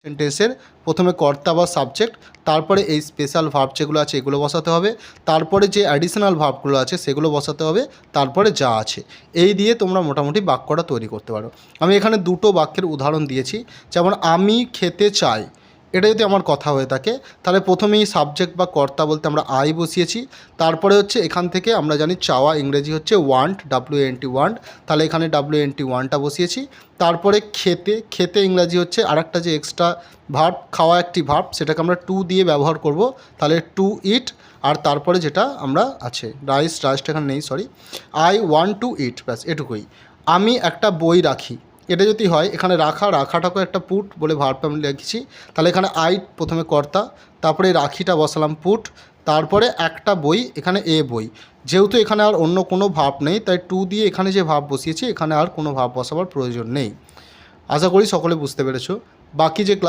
সেন্টেন্সের প্রথমে কর্তা বা সাবজেক্ট, তারপরে এই স্পেশাল ভার্ব যেগুলো আছে এগুলো বসাতে হবে, তারপরে যে অ্যাডিশনাল ভার্বগুলো আছে সেগুলো বসাতে হবে, তারপরে যা আছে এই দিয়ে তোমরা মোটামুটি বাক্যটা তৈরি করতে পারো। আমি এখানে দুটো বাক্যের উদাহরণ দিয়েছি, যেমন আমি খেতে চাই, এটা যদি আমার কথা হয়ে থাকে তাহলে প্রথমেই সাবজেক্ট বা কর্তা বলতে আমরা আই বসিয়েছি, তারপরে হচ্ছে এখান থেকে আমরা জানি চাওয়া ইংরেজি হচ্ছে ওয়ান্ট, WANT ওয়ান্ট, তাহলে এখানে WANT ওয়ানটা বসিয়েছি। তারপরে খেতে, খেতে ইংরাজি হচ্ছে আরেকটা যে এক্সট্রা ভার্ব, খাওয়া একটি ভার্ব, সেটাকে আমরা টু দিয়ে ব্যবহার করব, তাহলে টু ইট। আর তারপরে যেটা আমরা আছে রাইসটা এখানে নেই, সরি, আই ওয়ান্ট টু ইট, ব্যাস এটুকুই। আমি একটা বই রাখি, এটা যদি হয় এখানে রাখাটাকে একটা পুট বলে ভার্বটা আমি লিখেছি, তাহলে এখানে আই প্রথমে কর্তা, তারপরে রাখিটা বসালাম পুট, তারপরে একটা বই, এখানে এ বই, যেহেতু এখানে আর অন্য কোনো ভার্ব নেই তাই টু দিয়ে এখানে যে ভার্ব বসিয়েছি এখানে আর কোনো ভার্ব বসাবার প্রয়োজন নেই। আশা করি সকলে বুঝতে পেরেছো। বাকি যে